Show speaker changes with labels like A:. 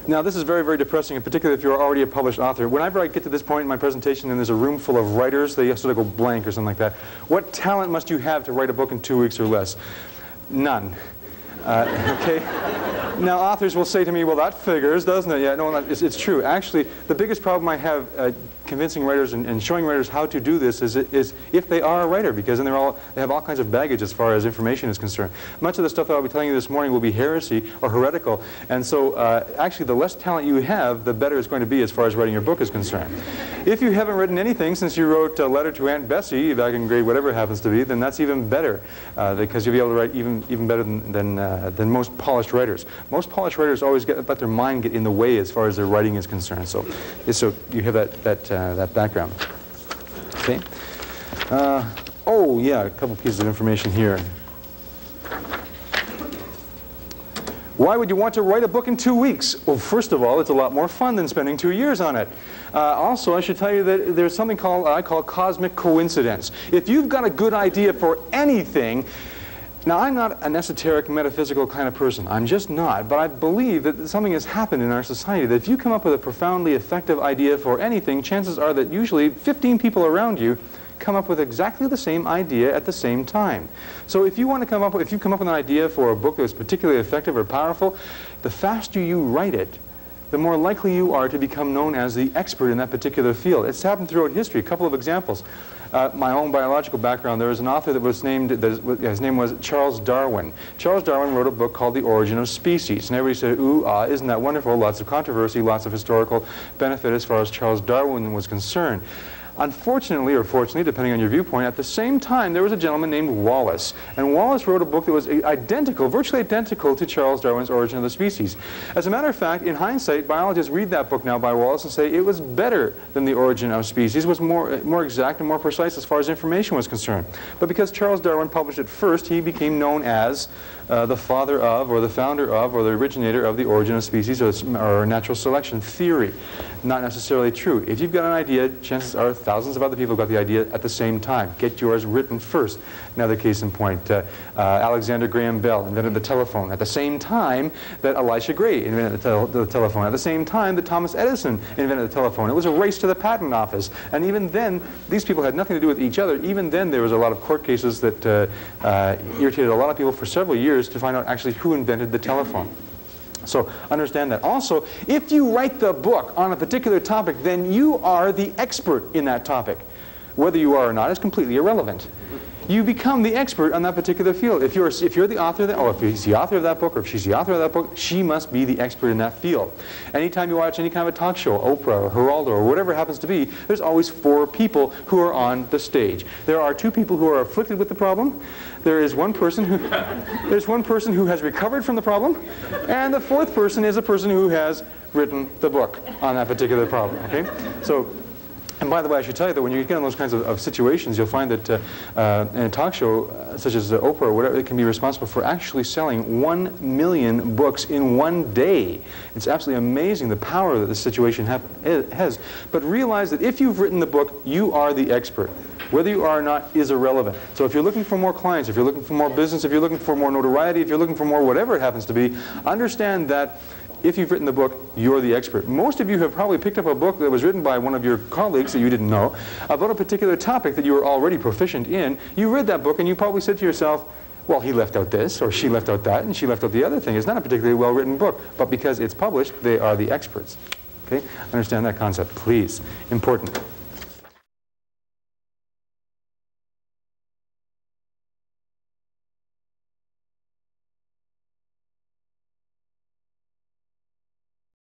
A: Now, this is very, very depressing, and particularly if you're already a published author. Whenever I get to this point in my presentation and there's a room full of writers, they sort of go blank or something like that. What talent must you have to write a book in 2 weeks or less? None. Okay? Now, authors will say to me, well, that figures, doesn't it? Yeah, no, it's true. Actually, the biggest problem I have convincing writers and showing writers how to do this is if they are a writer, because then they have all kinds of baggage as far as information is concerned. Much of the stuff that I'll be telling you this morning will be heresy or heretical, and so actually the less talent you have, the better it's going to be as far as writing your book is concerned. If you haven't written anything since you wrote a letter to Aunt Bessie back in grade whatever it happens to be, then that's even better, because you'll be able to write even better than most polished writers. Most polished writers always let their mind get in the way as far as their writing is concerned. So you have that background. Okay. Oh yeah, a couple pieces of information here. Why would you want to write a book in 2 weeks? Well, first of all, it's a lot more fun than spending 2 years on it. Also, I should tell you that there's something I call cosmic coincidence. If you've got a good idea for anything, now I'm not an esoteric, metaphysical kind of person. I'm just not. But I believe that something has happened in our society that if you come up with a profoundly effective idea for anything, chances are that usually 15 people around you come up with exactly the same idea at the same time. So if you come up with an idea for a book that was particularly effective or powerful, the faster you write it, the more likely you are to become known as the expert in that particular field. It's happened throughout history. A couple of examples. My own biological background, there was an author that was named, his name was Charles Darwin. Charles Darwin wrote a book called The Origin of Species. And everybody said, ooh, isn't that wonderful? Lots of controversy, lots of historical benefit as far as Charles Darwin was concerned. Unfortunately, or fortunately, depending on your viewpoint, at the same time there was a gentleman named Wallace. And Wallace wrote a book that was identical, virtually identical to Charles Darwin's Origin of the Species. As a matter of fact, in hindsight, biologists read that book now by Wallace and say it was better than The Origin of Species, was more exact and more precise as far as information was concerned. But because Charles Darwin published it first, he became known as the father of, or the founder of, or the originator of the origin of species, or natural selection theory. Not necessarily true. If you've got an idea, chances are thousands of other people got the idea at the same time. Get yours written first. Another case in point, Alexander Graham Bell invented the telephone at the same time that Elisha Gray invented the telephone, at the same time that Thomas Edison invented the telephone. It was a race to the patent office. And even then, these people had nothing to do with each other. Even then, there was a lot of court cases that irritated a lot of people for several years to find out actually who invented the telephone. So understand that. Also, if you write the book on a particular topic, then you are the expert in that topic. Whether you are or not is completely irrelevant. You become the expert on that particular field. If you're the author of that, or if he's the author of that book, or if she's the author of that book, she must be the expert in that field. Anytime you watch any kind of a talk show, Oprah or Geraldo or whatever it happens to be, there's always 4 people who are on the stage. There are 2 people who are afflicted with the problem. There is one person who has recovered from the problem, and the 4th person is a person who has written the book on that particular problem. Okay, so. And by the way, I should tell you that when you get in those kinds of situations, you'll find that in a talk show such as Oprah or whatever, it can be responsible for actually selling 1 million books in one day. It's absolutely amazing the power that this situation has. But realize that if you've written the book, you are the expert. Whether you are or not is irrelevant. So if you're looking for more clients, if you're looking for more business, if you're looking for more notoriety, if you're looking for more whatever it happens to be, understand that if you've written the book, you're the expert. Most of you have probably picked up a book that was written by one of your colleagues that you didn't know about a particular topic that you were already proficient in. You read that book and you probably said to yourself, well, he left out this, or she left out that, and she left out the other thing. It's not a particularly well-written book, but because it's published, they are the experts. Okay? Understand that concept, please. Important.